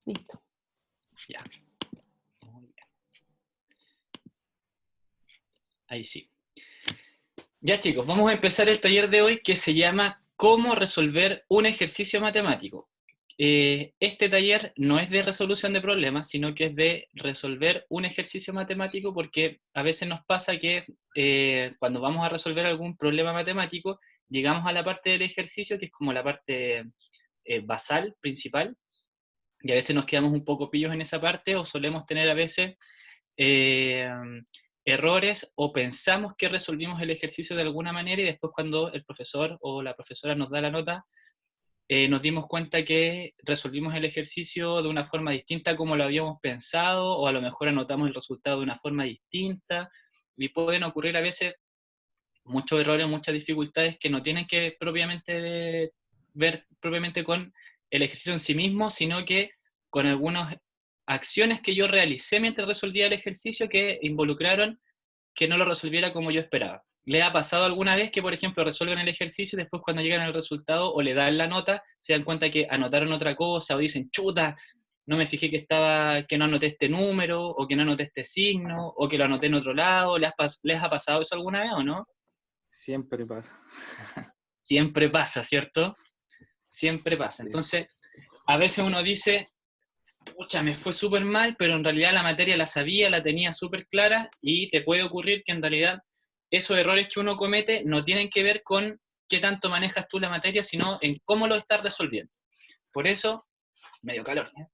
Listo. Ya. Muy bien. Ahí sí. Ya chicos, vamos a empezar el taller de hoy que se llama ¿Cómo resolver un ejercicio matemático? Este taller no es de resolución de problemas, sino que es de resolver un ejercicio matemático porque a veces nos pasa que cuando vamos a resolver algún problema matemático, llegamos a la parte del ejercicio que es como la parte basal, principal, y a veces nos quedamos un poco pillos en esa parte o solemos tener a veces eh, errores o pensamos que resolvimos el ejercicio de alguna manera y después cuando el profesor o la profesora nos da la nota, nos dimos cuenta que resolvimos el ejercicio de una forma distinta como lo habíamos pensado o a lo mejor anotamos el resultado de una forma distinta y pueden ocurrir a veces muchos errores, muchas dificultades que no tienen que propiamente ver propiamente con el ejercicio en sí mismo, sino que con algunas acciones que yo realicé mientras resolvía el ejercicio que involucraron que no lo resolviera como yo esperaba. ¿Le ha pasado alguna vez que, por ejemplo, resuelven el ejercicio y después cuando llegan al resultado o le dan la nota, se dan cuenta que anotaron otra cosa o dicen, chuta, no me fijé que que no anoté este número o que no anoté este signo o que lo anoté en otro lado? ¿Les ha pasado eso alguna vez o no? Siempre pasa. Siempre pasa, ¿cierto? Siempre pasa. Sí. Entonces, a veces uno dice, pucha, me fue súper mal, pero en realidad la materia la sabía, la tenía súper clara y te puede ocurrir que en realidad esos errores que uno comete no tienen que ver con qué tanto manejas tú la materia, sino en cómo lo estás resolviendo. Por eso, medio calor, ¿eh?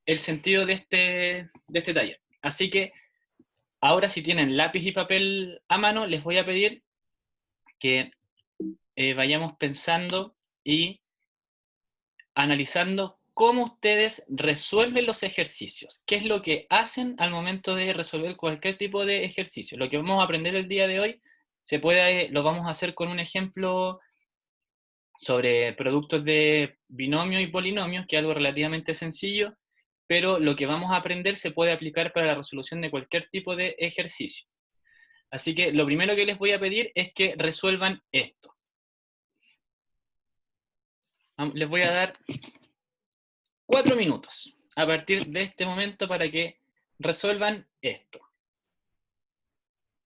El sentido de este taller. Así que ahora si tienen lápiz y papel a mano, les voy a pedir que vayamos pensando y analizando cómo ustedes resuelven los ejercicios. ¿Qué es lo que hacen al momento de resolver cualquier tipo de ejercicio? Lo que vamos a aprender el día de hoy lo vamos a hacer con un ejemplo sobre productos de binomios y polinomios, que es algo relativamente sencillo, pero lo que vamos a aprender se puede aplicar para la resolución de cualquier tipo de ejercicio. Así que lo primero que les voy a pedir es que resuelvan esto. Les voy a dar 4 minutos a partir de este momento para que resuelvan esto.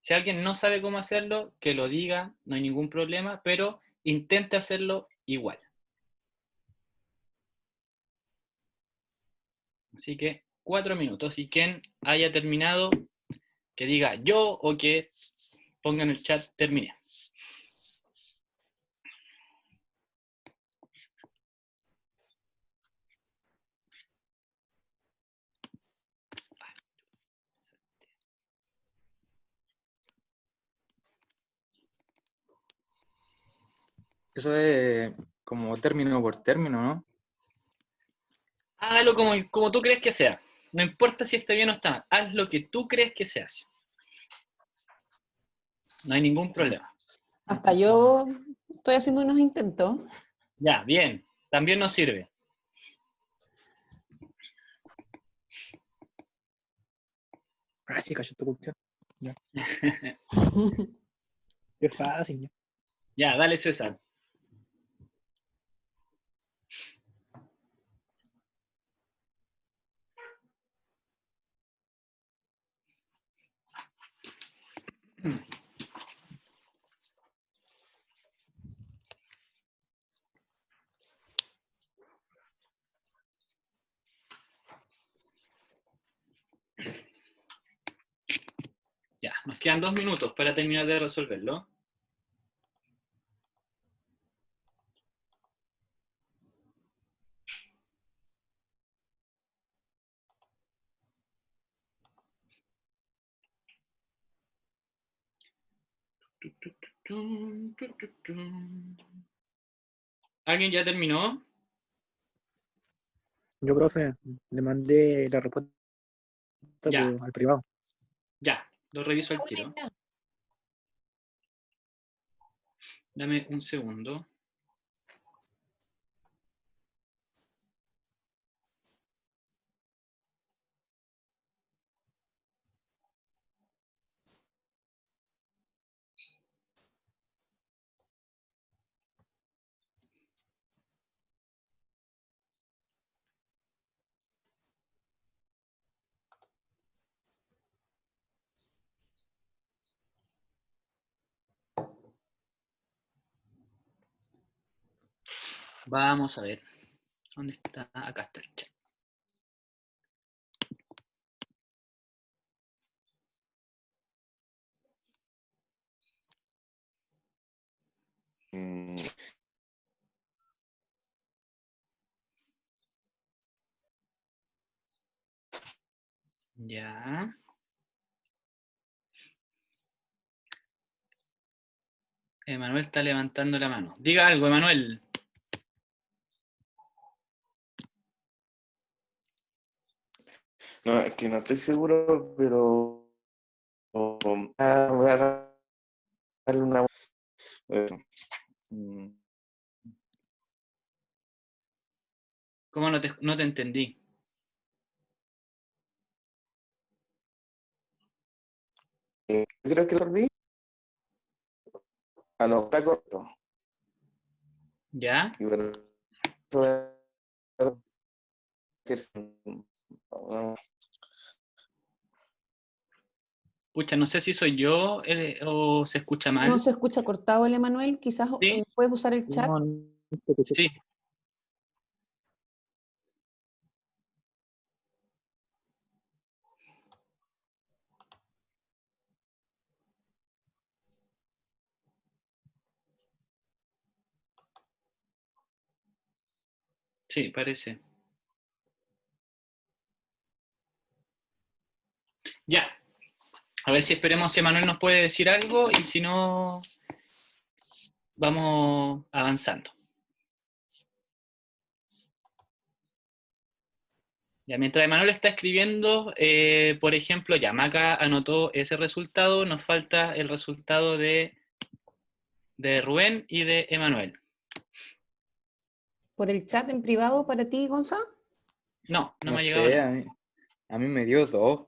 Si alguien no sabe cómo hacerlo, que lo diga, no hay ningún problema, pero intente hacerlo igual. Así que 4 minutos. Y quien haya terminado, que diga yo o que ponga en el chat terminé. Eso es como término por término, ¿no? Hágalo como tú crees que sea. No importa si está bien o está mal. Haz lo que tú crees que se hace. No hay ningún problema. Hasta yo estoy haciendo unos intentos. Ya, bien. También nos sirve. Ah, sí, cayó tu cuestión. Ya. Es fácil. Ya. Ya, dale César. Ya, nos quedan 2 minutos para terminar de resolverlo. ¿Alguien ya terminó? Yo, profe, le mandé la respuesta Ya, al privado. ya, lo reviso Qué al buena tiro. idea. Dame un segundo. Vamos a ver. ¿Dónde está? Acá está el chat. Mm, Ya. Emanuel está levantando la mano. Diga algo, Emanuel. No, es que no estoy seguro, pero voy a darle una. eh, mm, ¿Cómo no te entendí? creo que lo olvidé. Ah, no, está corto. ¿Ya? Y bueno, eso no, Pucha, no sé si soy yo o se escucha No mal. se escucha cortado el Emanuel, quizás ¿Sí? puedes usar el chat. No, no sé qué se- Sí. Sí, parece. Ya. A ver si esperemos si Emanuel nos puede decir algo y si no, vamos avanzando. Ya, mientras Emanuel está escribiendo, por ejemplo, ya Maca anotó ese resultado, nos falta el resultado de Rubén y de Emanuel. ¿Por el chat en privado para ti, Gonza? No No me ha llegado sé, nada. a mí me dio 2.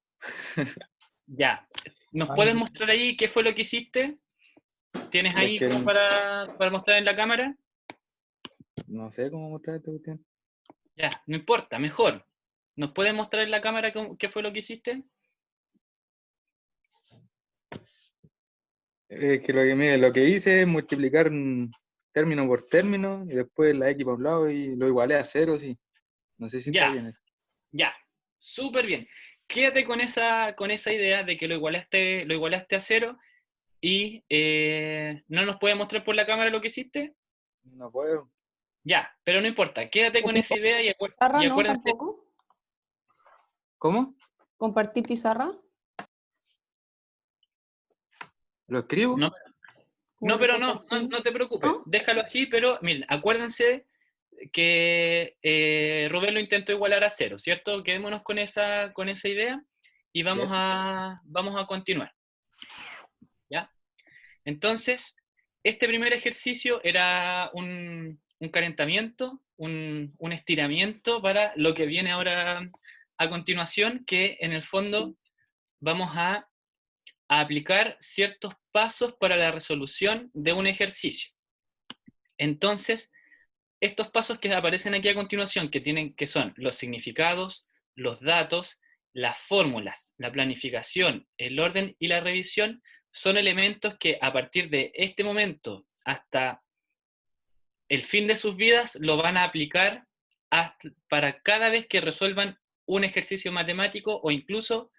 Ya. ¿Nos Ah, puedes mostrar ahí qué fue lo que hiciste? ¿Tienes Es ahí que como para mostrar en la cámara? no sé cómo mostrar esta cuestión. Ya, no importa, mejor. ¿Nos puedes mostrar en la cámara qué fue lo que hiciste? Es que mire, lo que hice es multiplicar término por término y después la x para un lado y lo igualé a 0, sí. No sé si está Ya, bien eso. ya. Súper bien. Quédate con esa idea de que lo igualaste a 0 y no nos puedes mostrar por la cámara lo que hiciste. No puedo. Ya, pero no importa. Quédate con esa idea ¿Pizarra y no acuérdense. tampoco? ¿Cómo? ¿Compartir pizarra? ¿Lo escribo? No, no, Una pero cosa no, así. no te preocupes. ¿No? Déjalo así, pero miren, acuérdense que Rubén lo intentó igualar a 0, ¿cierto? Quedémonos con esa idea y Yes. vamos a continuar. ¿Ya? Entonces, este primer ejercicio era un calentamiento, un estiramiento para lo que viene ahora a continuación, que en el fondo vamos a aplicar ciertos pasos para la resolución de un ejercicio. Entonces, estos pasos que aparecen aquí a continuación, que son los significados, los datos, las fórmulas, la planificación, el orden y la revisión, son elementos que a partir de este momento hasta el fin de sus vidas lo van a aplicar para cada vez que resuelvan un ejercicio matemático o incluso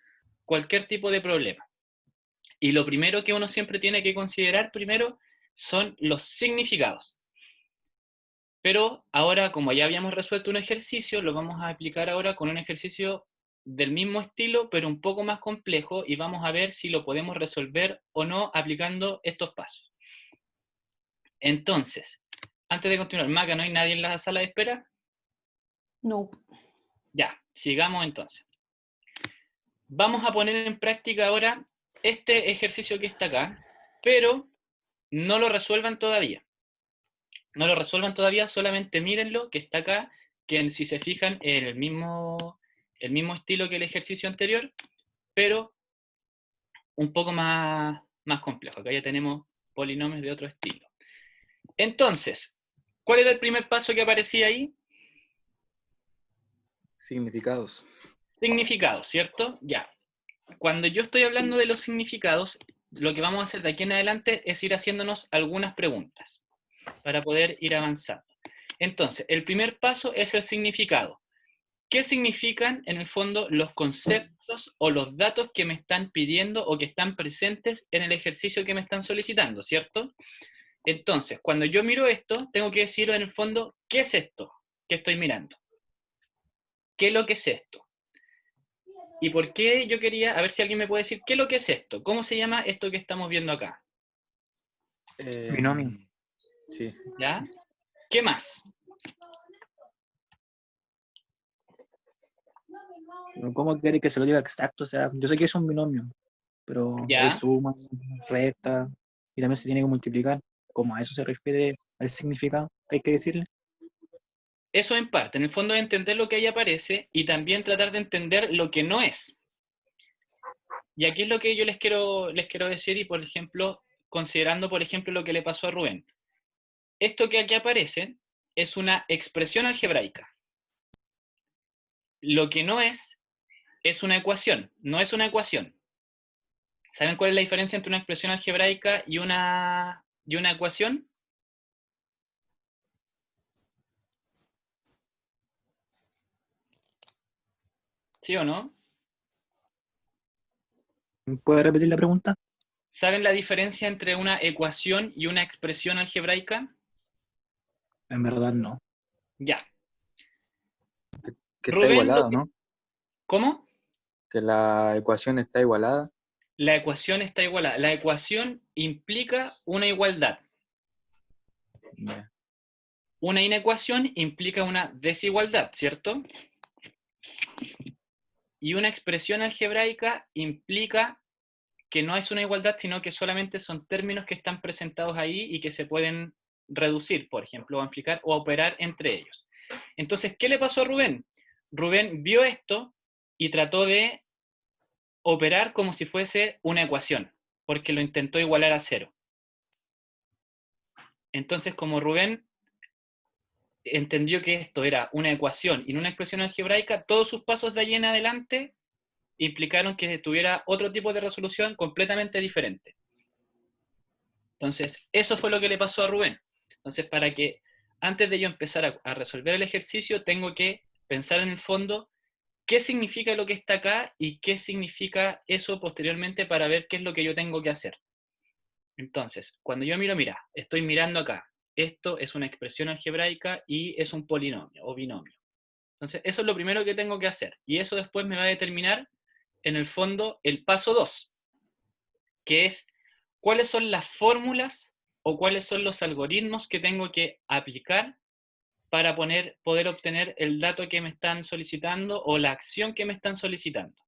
cualquier tipo de problema. Y lo primero que uno siempre tiene que considerar primero son los significados. Pero ahora, como ya habíamos resuelto un ejercicio, lo vamos a aplicar ahora con un ejercicio del mismo estilo, pero un poco más complejo, y vamos a ver si lo podemos resolver o no aplicando estos pasos. Entonces, antes de continuar, Maca, ¿no hay nadie en la sala de espera? No. Ya, sigamos entonces. Vamos a poner en práctica ahora este ejercicio que está acá, pero no lo resuelvan todavía. No lo resuelvan todavía, solamente mírenlo, que está acá, que si se fijan es el mismo estilo que el ejercicio anterior, pero un poco más complejo. Acá ya tenemos polinomios de otro estilo. Entonces, ¿cuál era el primer paso que aparecía ahí? Significados. Significados, ¿cierto? Ya. Cuando yo estoy hablando de los significados, lo que vamos a hacer de aquí en adelante es ir haciéndonos algunas preguntas para poder ir avanzando. Entonces, el primer paso es el significado. ¿Qué significan, en el fondo, los conceptos o los datos que me están pidiendo o que están presentes en el ejercicio que me están solicitando, ¿cierto? Entonces, cuando yo miro esto, tengo que decir, en el fondo, ¿qué es esto que estoy mirando? ¿Qué es lo que es esto? ¿Y por qué yo quería, a ver si alguien me puede decir, qué es lo que es esto? ¿Cómo se llama esto que estamos viendo acá? Binomio. Sí. ¿Ya? ¿Qué más? ¿Cómo quiere que se lo diga exacto? O sea, yo sé que es un binomio, pero Ya. hay sumas, resta, y también se tiene que multiplicar. ¿Cómo a eso se refiere al significado que hay que decirle? Eso en parte, en el fondo es entender lo que ahí aparece y también tratar de entender lo que no es. Y aquí es lo que yo les quiero decir y, por ejemplo, considerando, por ejemplo, lo que le pasó a Rubén. Esto que aquí aparece es una expresión algebraica. Lo que no es una ecuación, no es una ecuación. ¿Saben cuál es la diferencia entre una expresión algebraica y una ecuación? ¿Sí o no? ¿Puede repetir la pregunta? ¿Saben la diferencia entre una ecuación y una expresión algebraica? En verdad no. Ya. Que está Rubén, igualado, ¿no? ¿cómo? Que la ecuación está igualada. La ecuación está igualada. La ecuación implica una igualdad. Ya. Una inecuación implica una desigualdad, ¿cierto? Y una expresión algebraica implica que no es una igualdad, sino que solamente son términos que están presentados ahí y que se pueden reducir, por ejemplo, o amplificar o operar entre ellos. Entonces, ¿qué le pasó a Rubén? Rubén vio esto y trató de operar como si fuese una ecuación, porque lo intentó igualar a cero. Entonces, como Rubén entendió que esto era una ecuación y no una expresión algebraica, todos sus pasos de ahí en adelante implicaron que tuviera otro tipo de resolución completamente diferente. Entonces, eso fue lo que le pasó a Rubén. Entonces, para que antes de yo empezar a resolver el ejercicio, tengo que pensar en el fondo qué significa lo que está acá y qué significa eso posteriormente para ver qué es lo que yo tengo que hacer. Entonces, cuando yo miro, mira, estoy mirando acá. Esto es una expresión algebraica y es un polinomio o binomio. Entonces, eso es lo primero que tengo que hacer. Y eso después me va a determinar, en el fondo, el paso 2, que es cuáles son las fórmulas o cuáles son los algoritmos que tengo que aplicar para poder obtener el dato que me están solicitando o la acción que me están solicitando.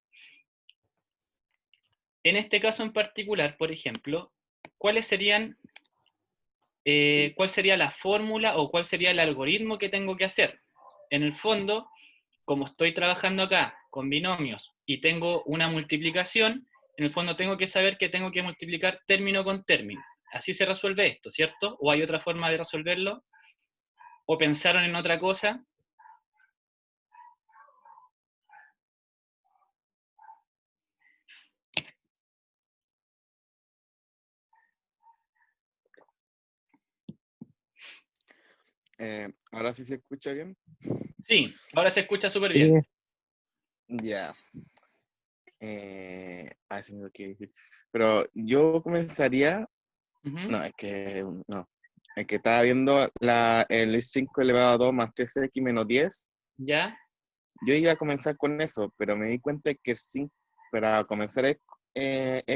En este caso en particular, por ejemplo, ¿cuál sería la fórmula o cuál sería el algoritmo que tengo que hacer? En el fondo, como estoy trabajando acá con binomios y tengo una multiplicación, en el fondo tengo que saber que tengo que multiplicar término con término. Así se resuelve esto, ¿cierto? ¿O hay otra forma de resolverlo? ¿O pensaron en otra cosa? Ahora sí se escucha bien. Sí, ahora se escucha súper Sí, bien. Ya. Así me lo quiero decir. Pero yo comenzaría. Ujú. No, es que no. Es que estaba viendo el 5 elevado a 2 más 3x menos 10. ¿Ya? Yo iba a comenzar con eso, pero me di cuenta que el 5, para comenzar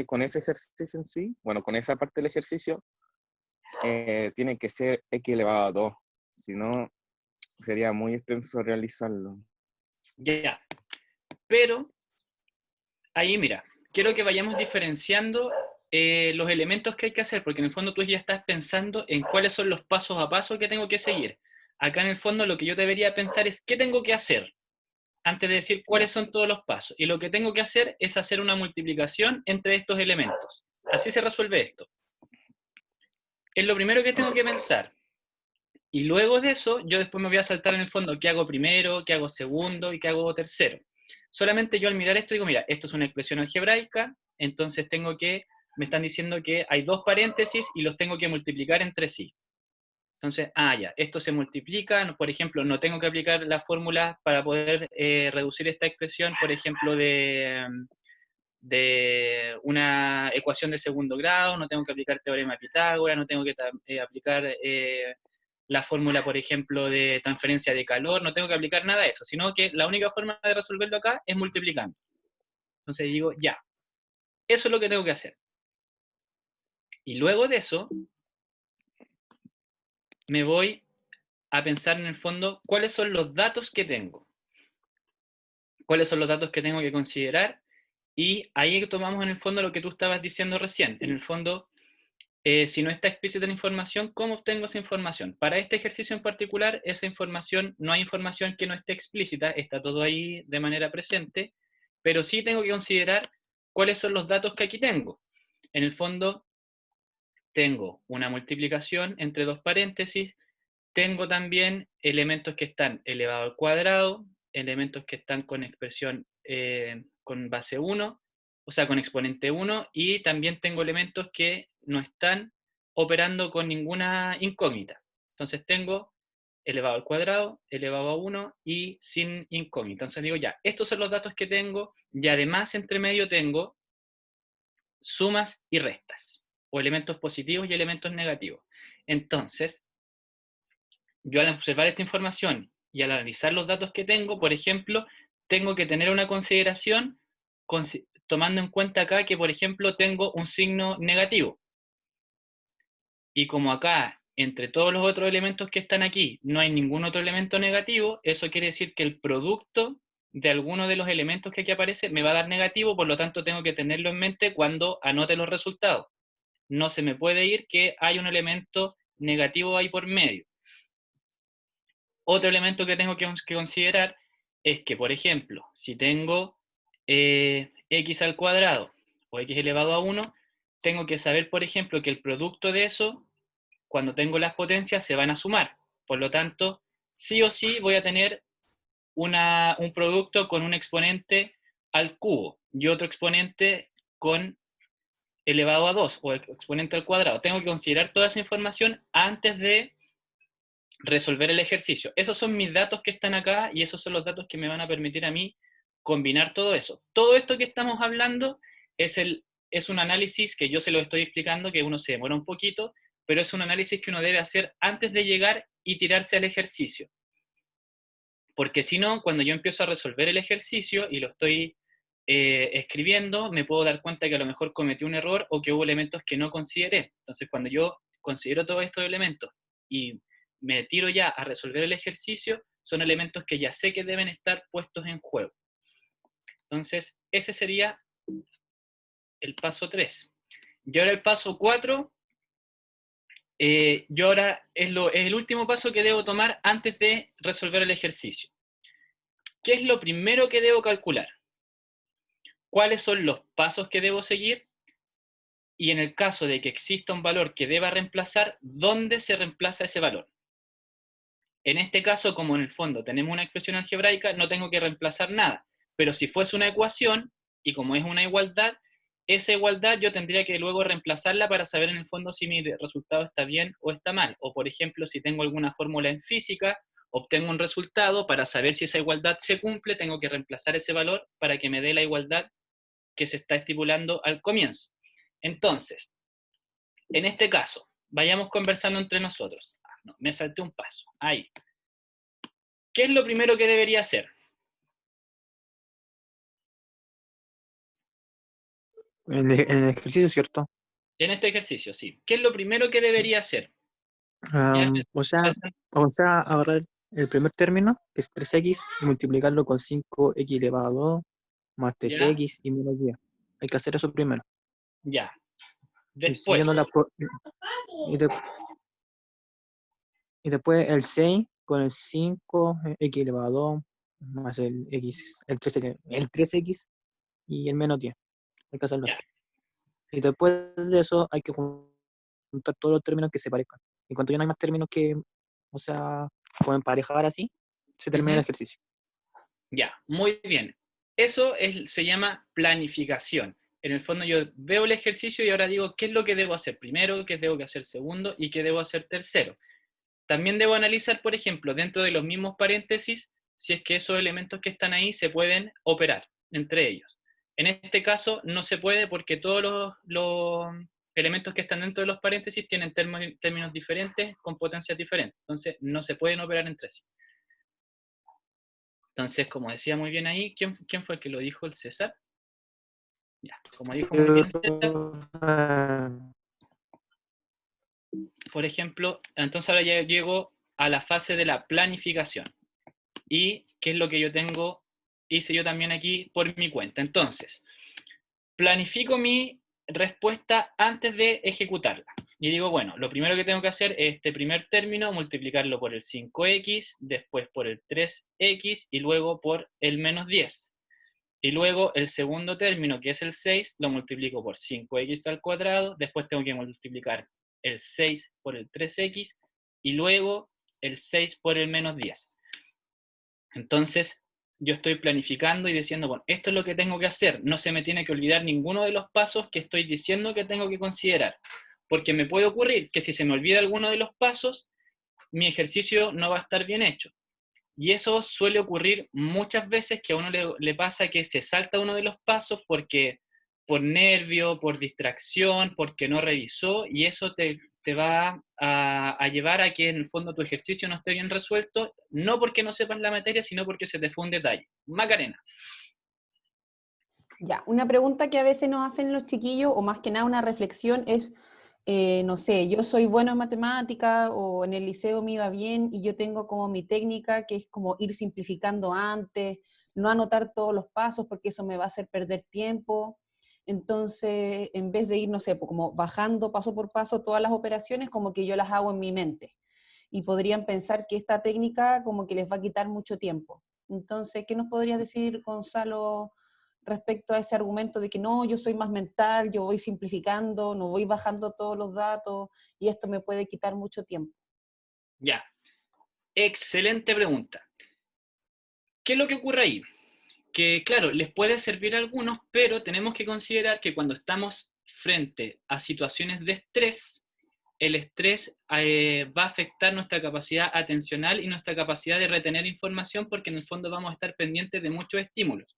con ese ejercicio en sí, bueno, con esa parte del ejercicio, tiene que ser x elevado a 2. Si no, sería muy extenso realizarlo. Ya. Pero, ahí mira, quiero que vayamos diferenciando los elementos que hay que hacer, porque en el fondo tú ya estás pensando en cuáles son los pasos a paso que tengo que seguir. Acá en el fondo lo que yo debería pensar es qué tengo que hacer antes de decir cuáles son todos los pasos. Y lo que tengo que hacer es hacer una multiplicación entre estos elementos. Así se resuelve esto. Es lo primero que tengo que pensar. Y luego de eso, yo después me voy a saltar en el fondo qué hago primero, qué hago segundo y qué hago tercero. Solamente yo al mirar esto digo, mira, esto es una expresión algebraica, entonces me están diciendo que hay dos paréntesis y los tengo que multiplicar entre sí. Entonces, ya, esto se multiplica, por ejemplo, no tengo que aplicar la fórmula para poder reducir esta expresión, por ejemplo, de una ecuación de segundo grado, no tengo que aplicar teorema de Pitágoras, no tengo que aplicar la fórmula, por ejemplo, de transferencia de calor, no tengo que aplicar nada de eso, sino que la única forma de resolverlo acá es multiplicando. Entonces digo, ya, eso es lo que tengo que hacer. Y luego de eso, me voy a pensar en el fondo cuáles son los datos que tengo. Cuáles son los datos que tengo que considerar. Y ahí tomamos en el fondo lo que tú estabas diciendo recién. En el fondo, si no está explícita la información, ¿cómo obtengo esa información? Para este ejercicio en particular, esa información, no hay información que no esté explícita, está todo ahí de manera presente, pero sí tengo que considerar cuáles son los datos que aquí tengo. En el fondo, tengo una multiplicación entre dos paréntesis, tengo también elementos que están elevado al cuadrado, elementos que están con expresión con base 1, o sea, con exponente 1, y también tengo elementos que no están operando con ninguna incógnita. Entonces tengo elevado al cuadrado, elevado a 1 y sin incógnita. Entonces digo ya, estos son los datos que tengo, y además entre medio tengo sumas y restas, o elementos positivos y elementos negativos. Entonces, yo al observar esta información y al analizar los datos que tengo, por ejemplo, tengo que tener una consideración tomando en cuenta acá que, por ejemplo, tengo un signo negativo. Y como acá, entre todos los otros elementos que están aquí, no hay ningún otro elemento negativo, eso quiere decir que el producto de alguno de los elementos que aquí aparece me va a dar negativo, por lo tanto tengo que tenerlo en mente cuando anote los resultados. No se me puede ir que hay un elemento negativo ahí por medio. Otro elemento que tengo que considerar es que, por ejemplo, si tengo x al cuadrado o x elevado a 1, tengo que saber, por ejemplo, que el producto de eso, cuando tengo las potencias, se van a sumar. Por lo tanto, sí o sí voy a tener un producto con un exponente al cubo y otro exponente con elevado a 2 o exponente al cuadrado. Tengo que considerar toda esa información antes de resolver el ejercicio. Esos son mis datos que están acá y esos son los datos que me van a permitir a mí combinar todo eso. Todo esto que estamos hablando es un análisis que yo se lo estoy explicando, que uno se demora un poquito, pero es un análisis que uno debe hacer antes de llegar y tirarse al ejercicio. Porque si no, cuando yo empiezo a resolver el ejercicio y lo estoy escribiendo, me puedo dar cuenta que a lo mejor cometí un error o que hubo elementos que no consideré. Entonces, cuando yo considero todos estos elementos y me tiro ya a resolver el ejercicio, son elementos que ya sé que deben estar puestos en juego. Entonces, ese sería el paso 3. Y ahora el paso 4, yo ahora es el último paso que debo tomar antes de resolver el ejercicio. ¿Qué es lo primero que debo calcular? ¿Cuáles son los pasos que debo seguir? Y en el caso de que exista un valor que deba reemplazar, ¿dónde se reemplaza ese valor? En este caso, como en el fondo tenemos una expresión algebraica, no tengo que reemplazar nada. Pero si fuese una ecuación, y como es una igualdad, esa igualdad yo tendría que luego reemplazarla para saber en el fondo si mi resultado está bien o está mal. O por ejemplo, si tengo alguna fórmula en física, obtengo un resultado, para saber si esa igualdad se cumple, tengo que reemplazar ese valor para que me dé la igualdad que se está estipulando al comienzo. Entonces, en este caso, vayamos conversando entre nosotros. No, me salté un paso. Ahí. ¿Qué es lo primero que debería hacer? En el ejercicio, ¿cierto? En este ejercicio, sí. ¿Qué es lo primero que debería hacer? Ya, O sea, agarrar el primer término, que es 3x, y multiplicarlo con 5x elevado a 2, más ya, 3x y menos 10. Hay que hacer eso primero. ya. Y, Después, siguiendo y después el 6 con el 5x elevado a 2, más el x, el 3x y el menos 10. Hay que hacerlo así. ya, Y después de eso hay que juntar todos los términos que se parezcan. Y cuando ya no hay más términos que, o sea, como emparejar así, se termina el ejercicio. ya, muy bien. Eso se llama planificación. En el fondo yo veo el ejercicio y ahora digo qué es lo que debo hacer primero, qué debo hacer segundo y qué debo hacer tercero. también debo analizar, por ejemplo, dentro de los mismos paréntesis, si es que esos elementos que están ahí se pueden operar entre ellos. En este caso no se puede porque todos los elementos que están dentro de los paréntesis tienen términos diferentes con potencias diferentes. Entonces no se pueden operar entre sí. Entonces, como decía muy bien ahí, ¿quién fue el que lo dijo? ¿El César? Ya, como dijo muy bien César, por ejemplo, entonces ahora ya llego a la fase de la planificación. ¿Y qué es lo que hice yo también aquí por mi cuenta? Entonces, planifico mi respuesta antes de ejecutarla. Y digo, bueno, lo primero que tengo que hacer es este primer término, multiplicarlo por el 5x, después por el 3x y luego por el menos 10. Y luego el segundo término, que es el 6, lo multiplico por 5x al cuadrado, después tengo que multiplicar el 6 por el 3x y luego el 6 por el menos 10. Entonces, yo estoy planificando y diciendo, bueno, esto es lo que tengo que hacer, no se me tiene que olvidar ninguno de los pasos que estoy diciendo que tengo que considerar, porque me puede ocurrir que si se me olvida alguno de los pasos, mi ejercicio no va a estar bien hecho. Y eso suele ocurrir muchas veces, que a uno le pasa que se salta uno de los pasos porque por nervio, por distracción, porque no revisó, y eso te va a llevar a que en el fondo tu ejercicio no esté bien resuelto, no porque no sepas la materia, sino porque se te fue un detalle. Macarena. Ya, una pregunta que a veces nos hacen los chiquillos, o más que nada una reflexión, es, no sé, yo soy bueno en matemática o en el liceo me iba bien y yo tengo como mi técnica que es como ir simplificando antes, no anotar todos los pasos porque eso me va a hacer perder tiempo. Entonces, en vez de ir, no sé, como bajando paso por paso todas las operaciones, como que yo las hago en mi mente. Y podrían pensar que esta técnica como que les va a quitar mucho tiempo. Entonces, ¿qué nos podrías decir, Gonzalo, respecto a ese argumento de que no, yo soy más mental, yo voy simplificando, no voy bajando todos los datos y esto me puede quitar mucho tiempo? Ya, excelente pregunta. ¿Qué es lo que ocurre ahí? Que claro, les puede servir a algunos, pero tenemos que considerar que cuando estamos frente a situaciones de estrés, el estrés va a afectar nuestra capacidad atencional y nuestra capacidad de retener información, porque en el fondo vamos a estar pendientes de muchos estímulos.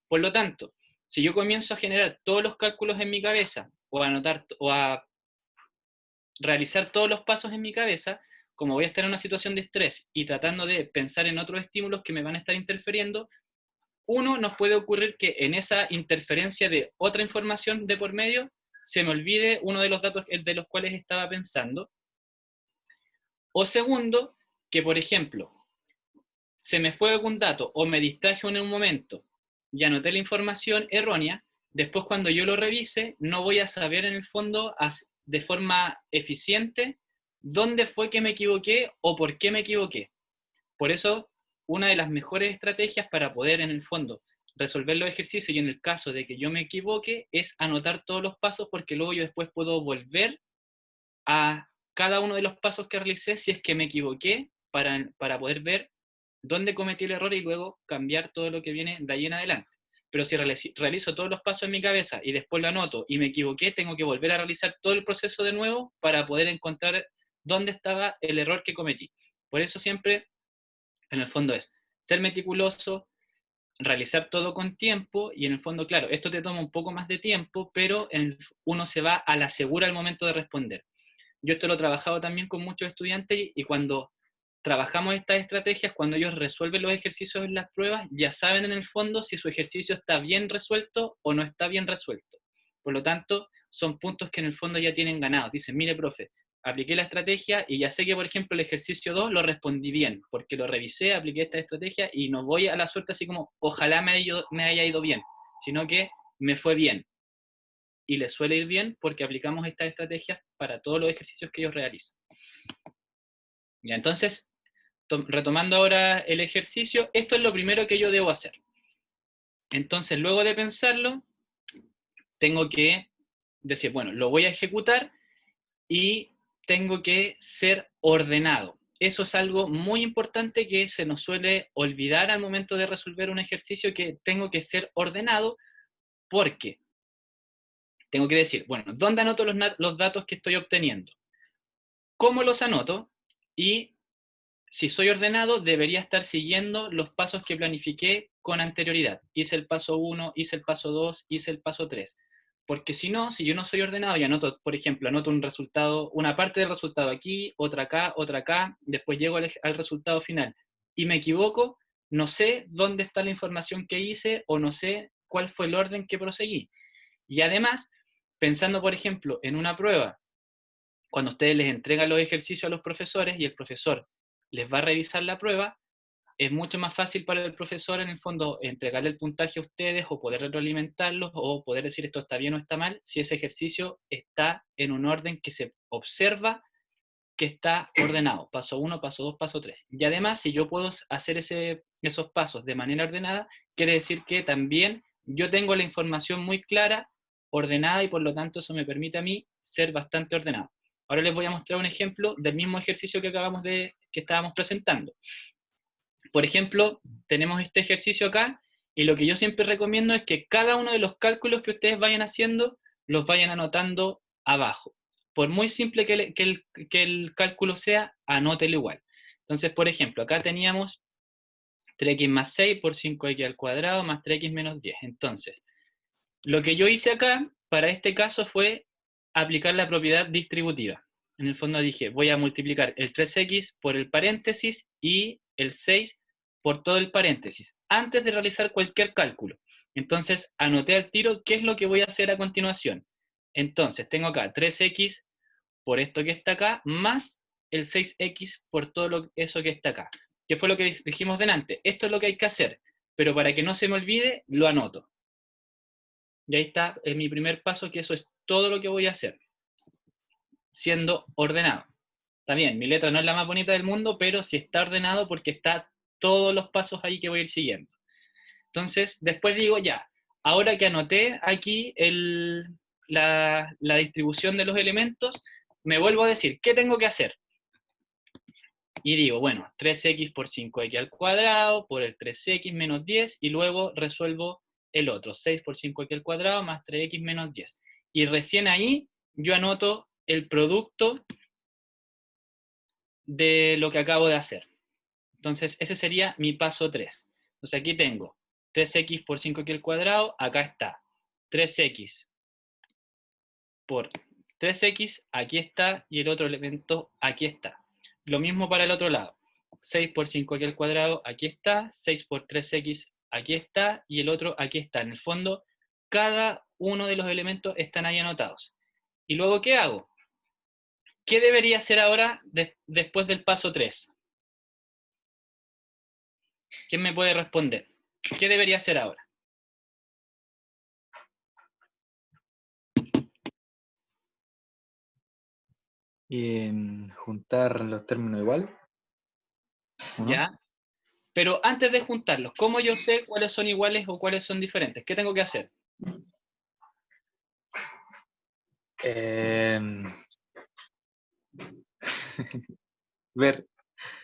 Por lo tanto, si yo comienzo a generar todos los cálculos en mi cabeza, o a anotar, o a realizar todos los pasos en mi cabeza, como voy a estar en una situación de estrés y tratando de pensar en otros estímulos que me van a estar interfiriendo, nos puede ocurrir que en esa interferencia de otra información de por medio, se me olvide uno de los datos de los cuales estaba pensando. O segundo, que por ejemplo, se me fue algún dato o me distraje en un momento y anoté la información errónea, después cuando yo lo revise, no voy a saber en el fondo de forma eficiente dónde fue que me equivoqué o por qué me equivoqué. Por eso, una de las mejores estrategias para poder en el fondo resolver los ejercicios, y en el caso de que yo me equivoque, es anotar todos los pasos, porque luego yo después puedo volver a cada uno de los pasos que realicé si es que me equivoqué, para poder ver dónde cometí el error y luego cambiar todo lo que viene de ahí en adelante. Pero si realizo todos los pasos en mi cabeza y después lo anoto y me equivoqué, tengo que volver a realizar todo el proceso de nuevo para poder encontrar dónde estaba el error que cometí. Por eso siempre, en el fondo, es ser meticuloso, realizar todo con tiempo, y en el fondo, claro, esto te toma un poco más de tiempo, pero uno se va a la segura al momento de responder. Yo esto lo he trabajado también con muchos estudiantes, y cuando trabajamos estas estrategias, cuando ellos resuelven los ejercicios en las pruebas, ya saben en el fondo si su ejercicio está bien resuelto o no está bien resuelto. Por lo tanto, son puntos que en el fondo ya tienen ganados. Dicen, mire, profe, apliqué la estrategia y ya sé que, por ejemplo, el ejercicio 2 lo respondí bien, porque lo revisé, apliqué esta estrategia y no voy a la suerte así como, ojalá me haya ido bien, sino que me fue bien. Y les suele ir bien porque aplicamos estas estrategias para todos los ejercicios que ellos realizan. Ya, entonces, retomando ahora el ejercicio, esto es lo primero que yo debo hacer. Entonces, luego de pensarlo, tengo que decir, bueno, lo voy a ejecutar y tengo que ser ordenado. Eso es algo muy importante que se nos suele olvidar al momento de resolver un ejercicio, que tengo que ser ordenado, porque tengo que decir, bueno, ¿dónde anoto los datos que estoy obteniendo? ¿Cómo los anoto? y si soy ordenado, debería estar siguiendo los pasos que planifiqué con anterioridad. Hice el paso 1, hice el paso 2, hice el paso 3. Porque si no, si yo no soy ordenado y anoto, por ejemplo, anoto un resultado, una parte del resultado aquí, otra acá, después llego al resultado final y me equivoco, no sé dónde está la información que hice o no sé cuál fue el orden que proseguí. Y además, pensando, por ejemplo, en una prueba, cuando ustedes les entregan los ejercicios a los profesores y el profesor les va a revisar la prueba, es mucho más fácil para el profesor, en el fondo, entregarle el puntaje a ustedes o poder retroalimentarlos o poder decir esto está bien o está mal, si ese ejercicio está en un orden que se observa que está ordenado. Paso 1, paso 2, paso 3. Y además, si yo puedo hacer esos pasos de manera ordenada, quiere decir que también yo tengo la información muy clara, ordenada, y por lo tanto eso me permite a mí ser bastante ordenado. Ahora les voy a mostrar un ejemplo del mismo ejercicio que que estábamos presentando. Por ejemplo, tenemos este ejercicio acá, y lo que yo siempre recomiendo es que cada uno de los cálculos que ustedes vayan haciendo, los vayan anotando abajo. Por muy simple que el cálculo sea, anótelo igual. Entonces, por ejemplo, acá teníamos 3x más 6 por 5x al cuadrado más 3x menos 10. Entonces, lo que yo hice acá, para este caso, fue aplicar la propiedad distributiva. En el fondo dije, voy a multiplicar el 3x por el paréntesis y el 6 por todo el paréntesis, antes de realizar cualquier cálculo. Entonces, anoté al tiro qué es lo que voy a hacer a continuación. Entonces, tengo acá 3x por esto que está acá, más el 6x por todo eso que está acá. ¿Qué fue lo que dijimos delante? Esto es lo que hay que hacer, pero para que no se me olvide, lo anoto. Y ahí está mi primer paso, que eso es todo lo que voy a hacer, siendo ordenado. Está bien, mi letra no es la más bonita del mundo, pero sí está ordenado porque está todos los pasos ahí que voy a ir siguiendo. Entonces, después digo, ya, ahora que anoté aquí la distribución de los elementos, me vuelvo a decir, ¿qué tengo que hacer? Y digo, bueno, 3x por 5x al cuadrado, por el 3x menos 10, y luego resuelvo el otro, 6 por 5x al cuadrado más 3x menos 10. Y recién ahí yo anoto el producto de lo que acabo de hacer. Entonces, ese sería mi paso 3. Entonces, aquí tengo 3x por 5x al cuadrado, acá está. 3x por 3x, aquí está, y el otro elemento aquí está. Lo mismo para el otro lado. 6 por 5x al cuadrado, aquí está. 6 por 3x, aquí está, y el otro aquí está. En el fondo, cada uno de los elementos están ahí anotados. ¿Y luego qué hago? ¿Qué debería hacer ahora después del paso 3? ¿Quién me puede responder? ¿Qué debería hacer ahora? Y juntar los términos igual, ¿o no? ¿Ya? Pero antes de juntarlos, ¿cómo yo sé cuáles son iguales o cuáles son diferentes? ¿Qué tengo que hacer? Ver.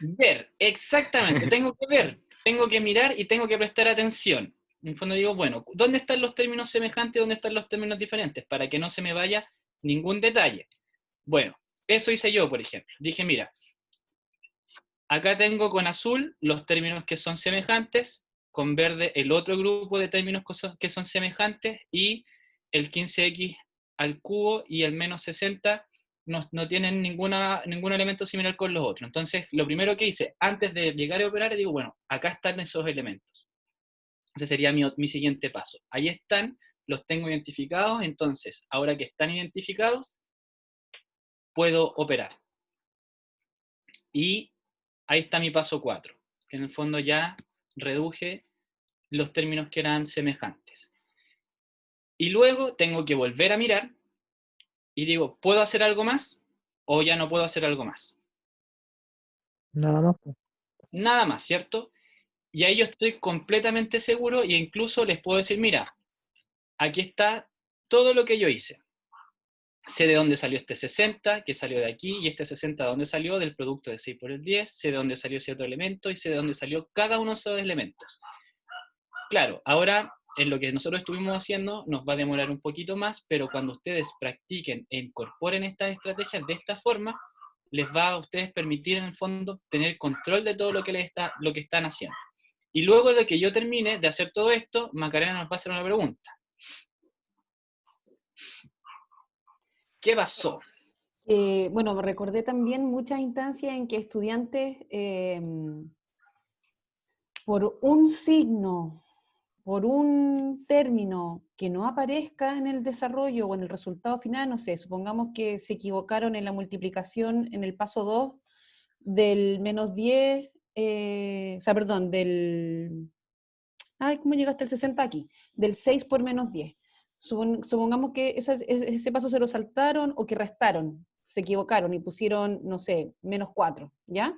Ver, exactamente, tengo que ver, tengo que mirar y tengo que prestar atención. En el fondo digo, bueno, ¿dónde están los términos semejantes y dónde están los términos diferentes? Para que no se me vaya ningún detalle. Bueno, eso hice yo, por ejemplo. Dije, mira, acá tengo con azul los términos que son semejantes, con verde el otro grupo de términos que son semejantes, y el 15x al cubo y el menos 60 no tienen ningún elemento similar con los otros. Entonces, lo primero que hice, antes de llegar a operar, digo, bueno, acá están esos elementos. Ese sería mi siguiente paso. Ahí están, los tengo identificados, entonces, ahora que están identificados, puedo operar. Y ahí está mi paso 4, que en el fondo ya reduje los términos que eran semejantes. Y luego tengo que volver a mirar y digo, ¿puedo hacer algo más o ya no puedo hacer algo más? Nada más, pues. Nada más, ¿cierto? Y ahí yo estoy completamente seguro e incluso les puedo decir, mira, aquí está todo lo que yo hice. Sé de dónde salió este 60, que salió de aquí, y este 60 de dónde salió, del producto de 6 por el 10, sé de dónde salió ese otro elemento, y sé de dónde salió cada uno de esos elementos. Claro, ahora en lo que nosotros estuvimos haciendo nos va a demorar un poquito más, pero cuando ustedes practiquen e incorporen estas estrategias de esta forma, les va a ustedes permitir en el fondo tener control de todo lo que están haciendo. Y luego de que yo termine de hacer todo esto, Macarena nos va a hacer una pregunta. ¿Qué pasó? Bueno, recordé también muchas instancias en que estudiantes, por un signo, por un término que no aparezca en el desarrollo o en el resultado final, no sé, supongamos que se equivocaron en la multiplicación en el paso 2 del menos 10, ay, ¿cómo llegaste al 60 aquí? Del 6 por menos 10. Supongamos que ese paso se lo saltaron o que restaron, se equivocaron y pusieron, no sé, menos 4, ¿ya?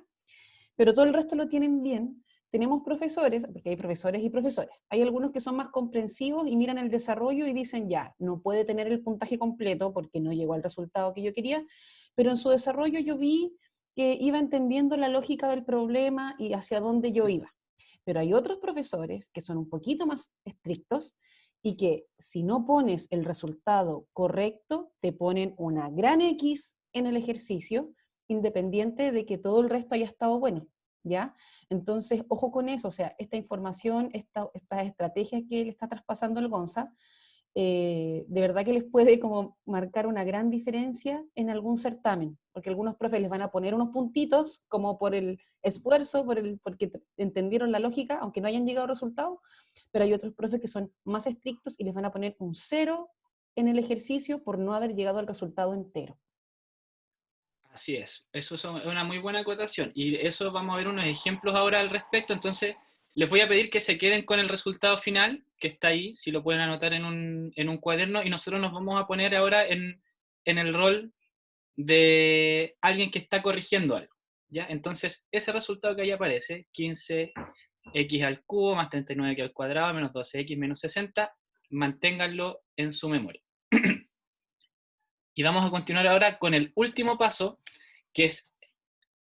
Pero todo el resto lo tienen bien. Tenemos profesores, porque hay profesores y profesores. Hay algunos que son más comprensivos y miran el desarrollo y dicen, ya, no puede tener el puntaje completo porque no llegó al resultado que yo quería, pero en su desarrollo yo vi que iba entendiendo la lógica del problema y hacia dónde yo iba. Pero hay otros profesores que son un poquito más estrictos y que si no pones el resultado correcto, te ponen una gran X en el ejercicio, independiente de que todo el resto haya estado bueno, ¿ya? Entonces, ojo con eso, o sea, esta información, estas estrategias que le está traspasando el Gonza, de verdad que les puede como marcar una gran diferencia en algún certamen, porque algunos profes les van a poner unos puntitos como por el esfuerzo, porque entendieron la lógica, aunque no hayan llegado a resultados, pero hay otros profes que son más estrictos y les van a poner un 0 en el ejercicio por no haber llegado al resultado entero. Así es, eso es una muy buena acotación, y eso vamos a ver unos ejemplos ahora al respecto. Entonces les voy a pedir que se queden con el resultado final, que está ahí, si lo pueden anotar en un cuaderno, y nosotros nos vamos a poner ahora en el rol de alguien que está corrigiendo algo, ¿ya? Entonces ese resultado que ahí aparece, 15x al cubo más 39x al cuadrado menos 12x menos 60, manténganlo en su memoria. Y vamos a continuar ahora con el último paso, que es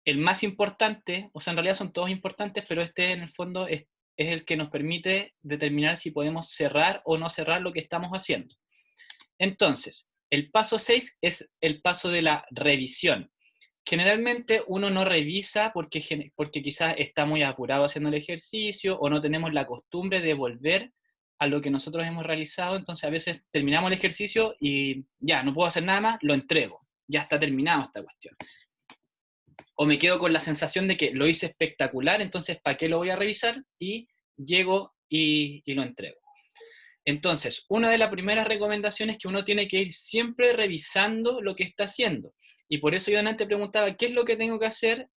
el más importante, o sea, en realidad son todos importantes, pero este en el fondo es el que nos permite determinar si podemos cerrar o no cerrar lo que estamos haciendo. Entonces, el paso 6 es el paso de la revisión. Generalmente uno no revisa porque quizás está muy apurado haciendo el ejercicio o no tenemos la costumbre de volver a lo que nosotros hemos realizado. Entonces a veces terminamos el ejercicio y ya, no puedo hacer nada más, lo entrego. Ya está terminado esta cuestión. O me quedo con la sensación de que lo hice espectacular, entonces ¿para qué lo voy a revisar? Y llego y lo entrego. Entonces, una de las primeras recomendaciones es que uno tiene que ir siempre revisando lo que está haciendo. Y por eso yo antes preguntaba, ¿qué es lo que tengo que hacer?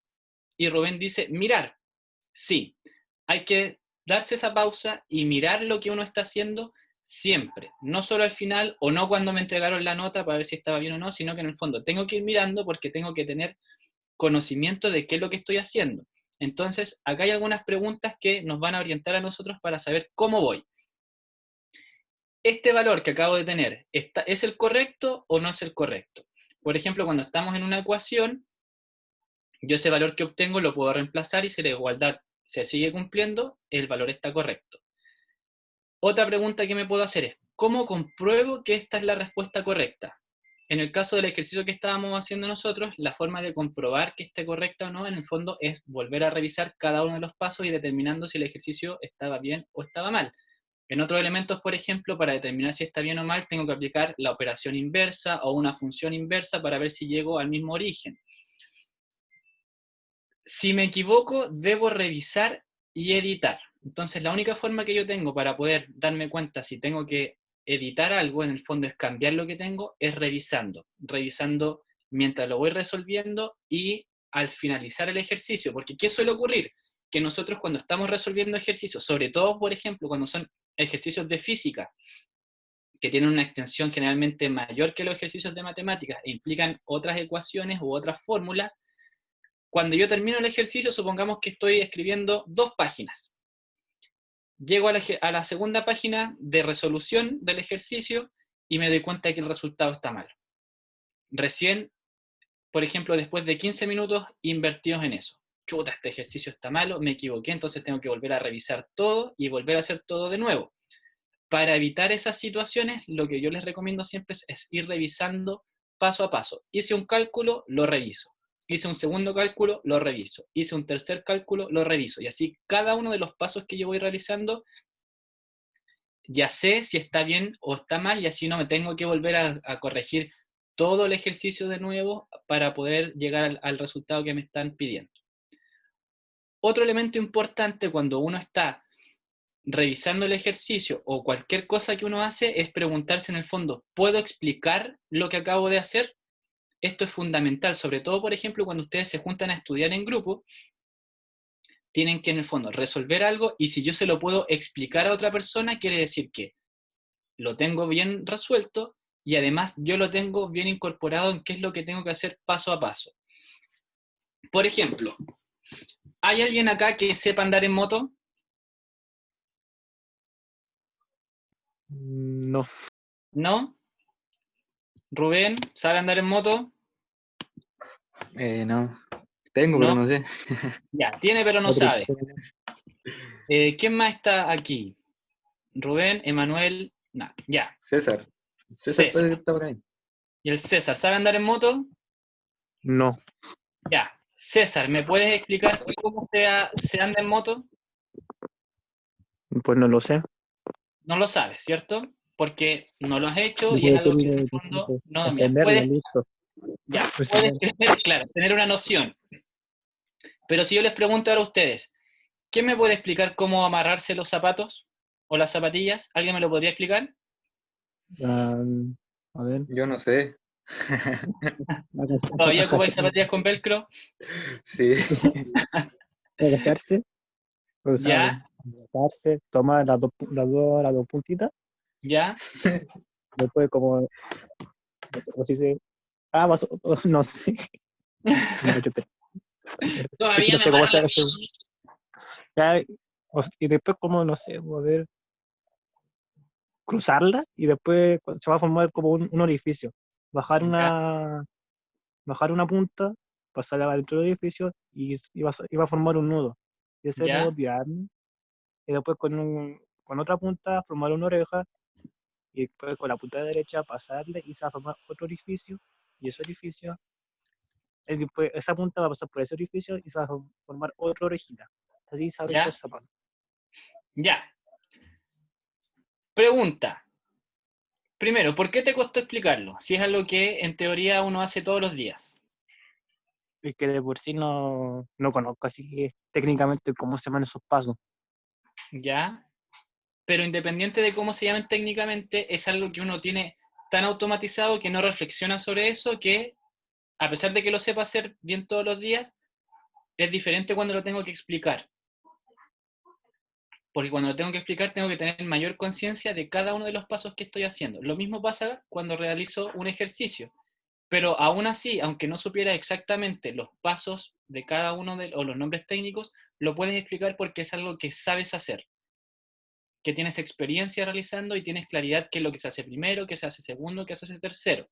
Y Rubén dice, mirar. Sí, hay que darse esa pausa y mirar lo que uno está haciendo siempre. No solo al final o no cuando me entregaron la nota para ver si estaba bien o no, sino que en el fondo tengo que ir mirando porque tengo que tener conocimiento de qué es lo que estoy haciendo. Entonces, acá hay algunas preguntas que nos van a orientar a nosotros para saber cómo voy. ¿Este valor que acabo de tener es el correcto o no es el correcto? Por ejemplo, cuando estamos en una ecuación, yo ese valor que obtengo lo puedo reemplazar y si la igualdad se sigue cumpliendo, el valor está correcto. Otra pregunta que me puedo hacer es, ¿cómo compruebo que esta es la respuesta correcta? En el caso del ejercicio que estábamos haciendo nosotros, la forma de comprobar que esté correcta o no, en el fondo, es volver a revisar cada uno de los pasos y determinando si el ejercicio estaba bien o estaba mal. En otros elementos, por ejemplo, para determinar si está bien o mal, tengo que aplicar la operación inversa o una función inversa para ver si llego al mismo origen. Si me equivoco, debo revisar y editar. Entonces, la única forma que yo tengo para poder darme cuenta si tengo que editar algo, en el fondo es cambiar lo que tengo, es revisando mientras lo voy resolviendo y al finalizar el ejercicio. Porque ¿qué suele ocurrir? Que nosotros cuando estamos resolviendo ejercicios, sobre todo, por ejemplo, cuando son ejercicios de física, que tienen una extensión generalmente mayor que los ejercicios de matemáticas e implican otras ecuaciones u otras fórmulas, cuando yo termino el ejercicio, supongamos que estoy escribiendo 2 páginas. Llego a la segunda página de resolución del ejercicio y me doy cuenta de que el resultado está mal. Recién, por ejemplo, después de 15 minutos invertidos en eso. Chuta, este ejercicio está malo, me equivoqué, entonces tengo que volver a revisar todo y volver a hacer todo de nuevo. Para evitar esas situaciones, lo que yo les recomiendo siempre es ir revisando paso a paso. Hice un cálculo, lo reviso. hice un segundo cálculo, lo reviso, hice un tercer cálculo, lo reviso, y así cada uno de los pasos que yo voy realizando, ya sé si está bien o está mal, y así no me tengo que volver a corregir todo el ejercicio de nuevo para poder llegar al resultado que me están pidiendo. Otro elemento importante cuando uno está revisando el ejercicio o cualquier cosa que uno hace es preguntarse en el fondo, ¿puedo explicar lo que acabo de hacer? Esto es fundamental, sobre todo, por ejemplo, cuando ustedes se juntan a estudiar en grupo, tienen que en el fondo resolver algo, y si yo se lo puedo explicar a otra persona, quiere decir que lo tengo bien resuelto y además yo lo tengo bien incorporado en qué es lo que tengo que hacer paso a paso. Por ejemplo, ¿hay alguien acá que sepa andar en moto? No. ¿No? ¿Rubén sabe andar en moto? No. Tengo, pero No. no sé. Ya, tiene pero no Otro sabe. tema. ¿Quién más está aquí? Rubén, Emanuel, no, ya. César. César César. puede que está por ahí. ¿Y el César sabe andar en moto? No. Ya. César, ¿me puedes explicar cómo se anda en moto? Pues no lo sé. No lo sabes, ¿cierto? Porque no lo has hecho No y es puede algo que en decirle el fondo no dominas. encenderla, listo. Puedes tener, claro, tener una noción. Pero si yo les pregunto ahora a ustedes, ¿quién me puede explicar cómo amarrarse los zapatos o las zapatillas? ¿Alguien me lo podría explicar? Ah, a ver, Yo no sé. ¿Todavía ocupáis zapatillas con velcro? Sí. agacharse, o sea, ¿Ya? acostarse, tomar las dos puntitas, ¿Ya? después como, o si se, no sé, no, es que Todavía no me sé cómo amarro se las hace, ya, y después como, no sé, a ver, cruzarla, y después se va a formar como un orificio, bajar ¿Ya? bajar una punta, pasarla adentro del edificio, y va a formar un nudo, y ese nudo ¿Ya? tirarlo, y después con otra punta formar una oreja, y después con la punta derecha pasarle y se va a formar otro orificio, y ese orificio, después esa punta va a pasar por ese orificio y se va a formar otra orejita. Así se abren ¿Ya? los zapatos. ¿Ya? Pregunta. Primero, ¿por qué te costó explicarlo? Si es algo que en teoría uno hace todos los días. Es que de por sí no conozco así técnicamente cómo se llaman esos pasos. ¿Ya? Pero independiente de cómo se llamen técnicamente, es algo que uno tiene tan automatizado que no reflexiona sobre eso, que a pesar de que lo sepa hacer bien todos los días, es diferente cuando lo tengo que explicar. Porque cuando lo tengo que explicar, tengo que tener mayor conciencia de cada uno de los pasos que estoy haciendo. Lo mismo pasa cuando realizo un ejercicio. Pero aún así, aunque no supiera exactamente los pasos de cada uno o los nombres técnicos, lo puedes explicar porque es algo que sabes hacer, que tienes experiencia realizando y tienes claridad qué es lo que se hace primero, qué se hace segundo, qué se hace tercero.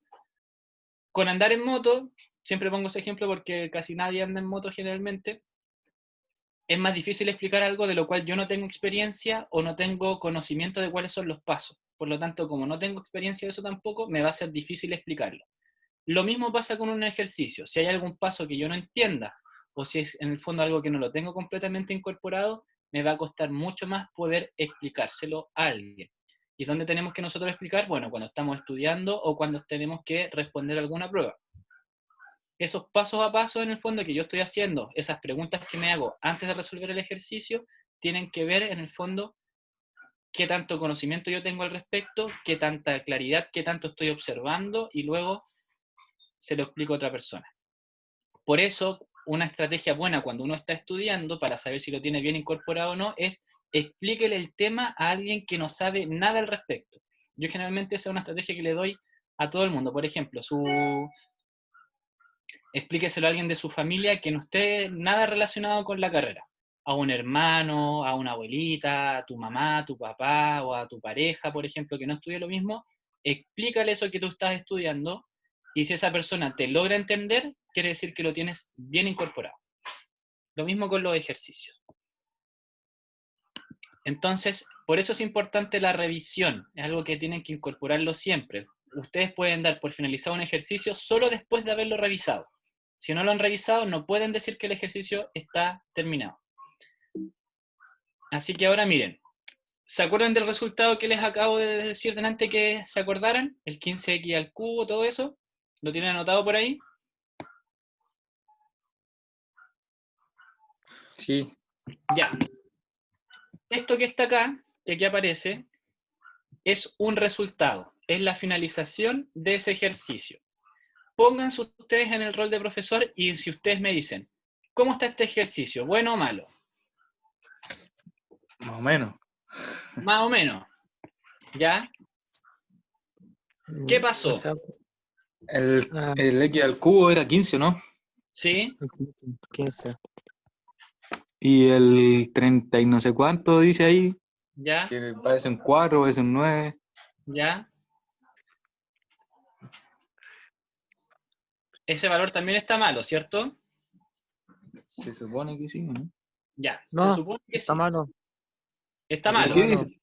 Con andar en moto, siempre pongo ese ejemplo porque casi nadie anda en moto generalmente, es más difícil explicar algo de lo cual yo no tengo experiencia o no tengo conocimiento de cuáles son los pasos. Por lo tanto, como no tengo experiencia de eso tampoco, me va a ser difícil explicarlo. Lo mismo pasa con un ejercicio. Si hay algún paso que yo no entienda, o si es en el fondo algo que no lo tengo completamente incorporado, me va a costar mucho más poder explicárselo a alguien. ¿Y dónde tenemos que nosotros explicar? Bueno, cuando estamos estudiando o cuando tenemos que responder alguna prueba. Esos pasos a pasos en el fondo que yo estoy haciendo, esas preguntas que me hago antes de resolver el ejercicio, tienen que ver en el fondo qué tanto conocimiento yo tengo al respecto, qué tanta claridad, qué tanto estoy observando, y luego se lo explico a otra persona. Por eso, una estrategia buena cuando uno está estudiando, para saber si lo tiene bien incorporado o no, es explíquele el tema a alguien que no sabe nada al respecto. Yo generalmente esa es una estrategia que le doy a todo el mundo. Por ejemplo, explíqueselo a alguien de su familia que no esté nada relacionado con la carrera. A un hermano, a una abuelita, a tu mamá, a tu papá o a tu pareja, por ejemplo, que no estudie lo mismo, explícale eso que tú estás estudiando, y si esa persona te logra entender, quiere decir que lo tienes bien incorporado. Lo mismo con los ejercicios. Entonces, por eso es importante la revisión, es algo que tienen que incorporarlo siempre. Ustedes pueden dar por finalizado un ejercicio solo después de haberlo revisado. Si no lo han revisado, no pueden decir que el ejercicio está terminado. Así que ahora miren, ¿se acuerdan del resultado que les acabo de decir delante que se acordaran? El 15x al cubo, todo eso. ¿Lo tienen anotado por ahí? Sí. Ya. Esto que está acá, que aquí aparece, es un resultado. Es la finalización de ese ejercicio. Pónganse ustedes en el rol de profesor y si ustedes me dicen, ¿cómo está este ejercicio? ¿Bueno o malo? Más o menos. Más o menos. ¿Ya? ¿Qué pasó? O sea, El X al cubo era 15, ¿no? ¿Sí? 15. Y el 30 y no sé cuánto dice ahí, ¿Ya? que parece un 4, parece un 9. ¿Ya? Ese valor también está malo, ¿cierto? Se supone que sí, ¿no? Ya. No, Se supone que está sí. malo. Está malo. ¿Qué dice?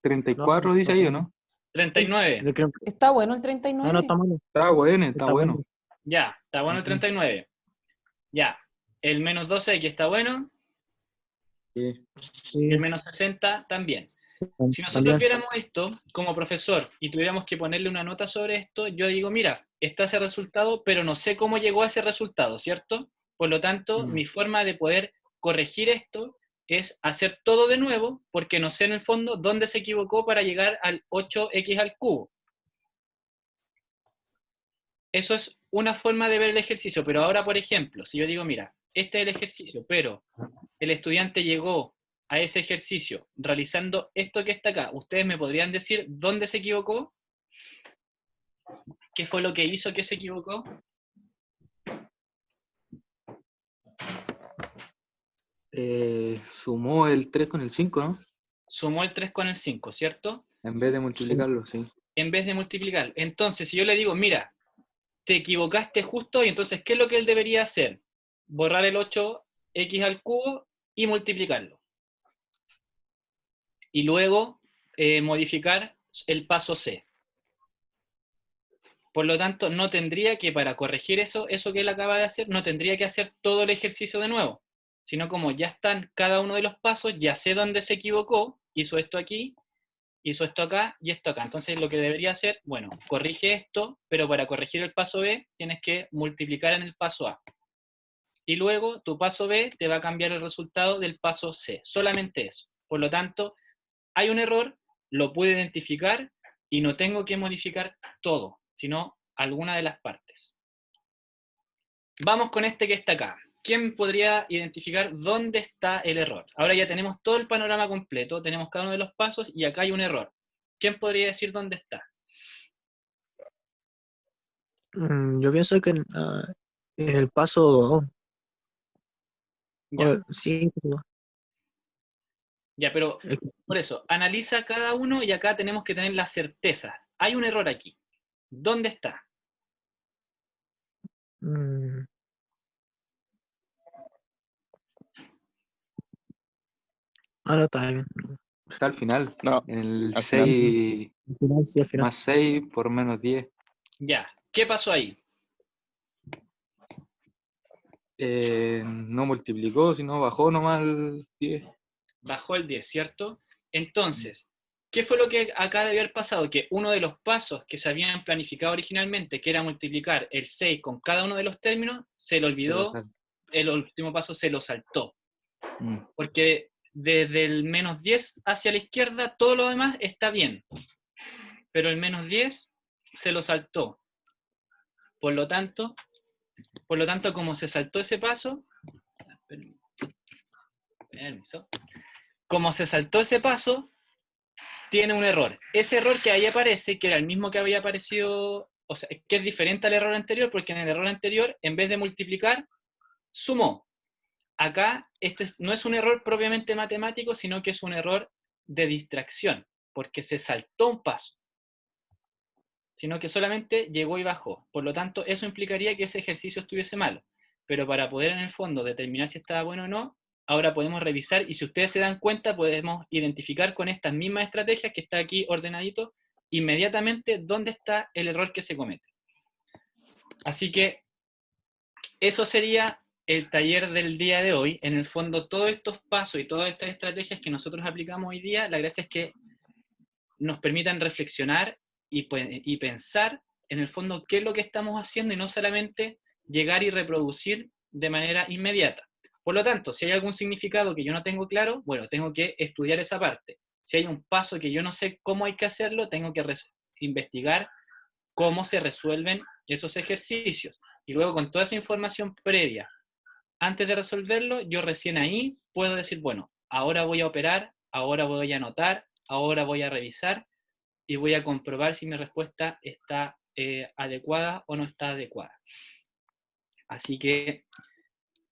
34 dice ahí, ¿o no? 39. Yo creo- Está bueno el No, 39. no está malo. Está bueno, está Está bueno. Ya. Está bueno el 39. Ya. El menos 12x está bueno. Sí. Sí, Y el menos 60 también. Si nosotros también. viéramos esto como profesor y tuviéramos que ponerle una nota sobre esto, yo digo, mira, está ese resultado, pero no sé cómo llegó a ese resultado, ¿cierto? Por lo tanto, mi forma de poder corregir esto es hacer todo de nuevo, porque no sé en el fondo dónde se equivocó para llegar al 8x al cubo. Eso es una forma de ver el ejercicio, pero ahora, por ejemplo, si yo digo, mira, este es el ejercicio, pero el estudiante llegó a ese ejercicio realizando esto que está acá, ¿ustedes me podrían decir dónde se equivocó? ¿Qué fue lo que hizo que se equivocó? Sumó el 3 con el 5, ¿no? Sumó el 3 con el 5, ¿cierto? En vez de multiplicarlo, sí. En vez de multiplicar. Entonces, si yo le digo, mira, te equivocaste justo, y entonces, ¿qué es lo que él debería hacer? Borrar el 8x al cubo y multiplicarlo. Y luego modificar el paso C. Por lo tanto, no tendría que, para corregir eso que él acaba de hacer, no tendría que hacer todo el ejercicio de nuevo, sino como ya están cada uno de los pasos, ya sé dónde se equivocó, hizo esto aquí, hizo esto acá y esto acá. Entonces lo que debería hacer, bueno, corrige esto, pero para corregir el paso B tienes que multiplicar en el paso A. Y luego tu paso B te va a cambiar el resultado del paso C, solamente eso. Por lo tanto, hay un error, lo puedo identificar y no tengo que modificar todo, sino alguna de las partes. Vamos con este que está acá. ¿Quién podría identificar dónde está el error? Ahora ya tenemos todo el panorama completo, tenemos cada uno de los pasos y acá hay un error. ¿Quién podría decir dónde está? Yo pienso que en el paso 2. Ya, Sí, ya, pero es que, por eso, analiza cada uno y acá tenemos que tener la certeza. Hay un error aquí. ¿Dónde está? mm, no está bien. Está al final. No, En el al final. 6 Al final, sí, al final. más 6 por menos 10. Ya, ¿qué pasó ahí? No multiplicó, sino bajó nomás el 10. Bajó el 10, ¿cierto? Entonces, ¿qué fue lo que acá debió haber pasado? Que uno de los pasos que se habían planificado originalmente, que era multiplicar el 6 con cada uno de los términos, se le olvidó, el último paso se lo saltó. Porque desde el menos 10 hacia la izquierda, todo lo demás está bien. Pero el menos 10 se lo saltó. Por lo tanto, como se saltó ese paso, permiso, como se saltó ese paso, tiene un error. Ese error que ahí aparece, que era el mismo que había aparecido, o sea, que es diferente al error anterior, porque en el error anterior, en vez de multiplicar, sumó. Acá, este no es un error propiamente matemático, sino que es un error de distracción, porque se saltó un paso, sino que solamente llegó y bajó. Por lo tanto, eso implicaría que ese ejercicio estuviese malo. Pero para poder en el fondo determinar si estaba bueno o no, ahora podemos revisar y si ustedes se dan cuenta, podemos identificar con estas mismas estrategias que está aquí ordenadito, inmediatamente dónde está el error que se comete. Así que eso sería el taller del día de hoy. En el fondo, todos estos pasos y todas estas estrategias que nosotros aplicamos hoy día, la gracia es que nos permitan reflexionar y pensar, en el fondo, qué es lo que estamos haciendo y no solamente llegar y reproducir de manera inmediata. Por lo tanto, si hay algún significado que yo no tengo claro, bueno, tengo que estudiar esa parte. Si hay un paso que yo no sé cómo hay que hacerlo, tengo que investigar cómo se resuelven esos ejercicios. Y luego, con toda esa información previa, antes de resolverlo, yo recién ahí puedo decir, bueno, ahora voy a operar, ahora voy a anotar, ahora voy a revisar y voy a comprobar si mi respuesta está adecuada o no está adecuada. Así que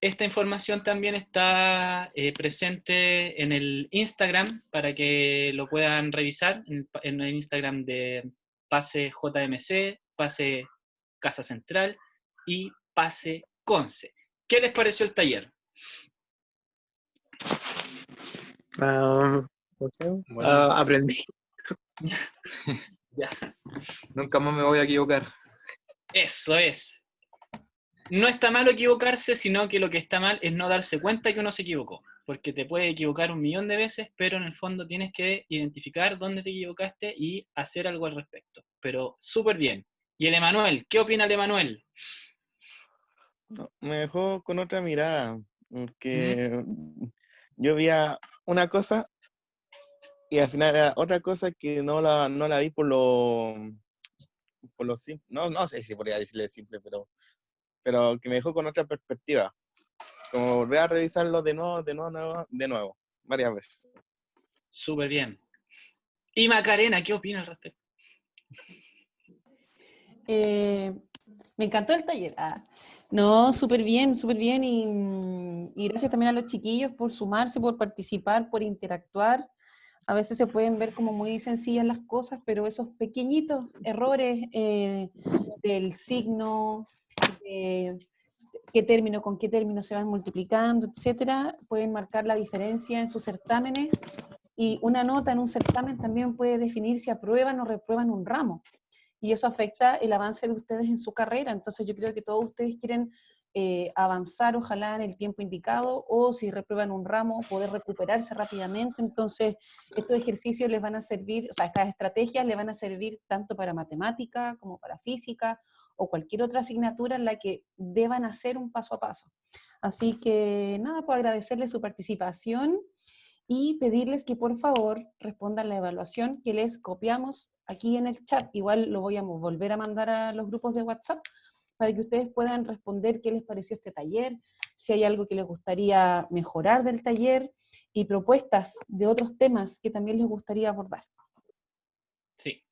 esta información también está presente en el Instagram para que lo puedan revisar, en el Instagram de Pase JMC, Pase Casa Central y Pase Conce. ¿Qué les pareció el taller? No sé, Bueno. aprendí. Ya. Nunca más me voy a equivocar. Eso es. No está mal equivocarse, sino que lo que está mal es no darse cuenta que uno se equivocó. Porque te puedes equivocar 1.000.000 de veces, pero en el fondo tienes que identificar dónde te equivocaste y hacer algo al respecto. Pero súper bien. Y el Emanuel, ¿qué opina el Emanuel? No, me dejó con otra mirada, porque yo veía una cosa y al final era otra cosa que no la vi por lo simple. No, no sé si podría decirle simple, pero que me dejó con otra perspectiva. Como volver a revisarlo de nuevo, varias veces. Súper bien. Y Macarena, ¿qué opina al respecto? Me encantó el taller. No, súper bien y gracias también a los chiquillos por sumarse, por participar, por interactuar. A veces se pueden ver como muy sencillas las cosas, pero esos pequeñitos errores del signo, de qué término con qué término se van multiplicando, etcétera, pueden marcar la diferencia en sus certámenes. Y una nota en un certamen también puede definir si aprueban o reprueban un ramo. Y eso afecta el avance de ustedes en su carrera. Entonces yo creo que todos ustedes quieren avanzar, ojalá en el tiempo indicado, o si reprueban un ramo, poder recuperarse rápidamente. Entonces estos ejercicios les van a servir, o sea, estas estrategias les van a servir tanto para matemática como para física o cualquier otra asignatura en la que deban hacer un paso a paso. Así que nada, puedo agradecerles su participación y pedirles que por favor respondan la evaluación que les copiamos aquí en el chat. Igual lo voy a volver a mandar a los grupos de WhatsApp para que ustedes puedan responder qué les pareció este taller, si hay algo que les gustaría mejorar del taller y propuestas de otros temas que también les gustaría abordar. Sí.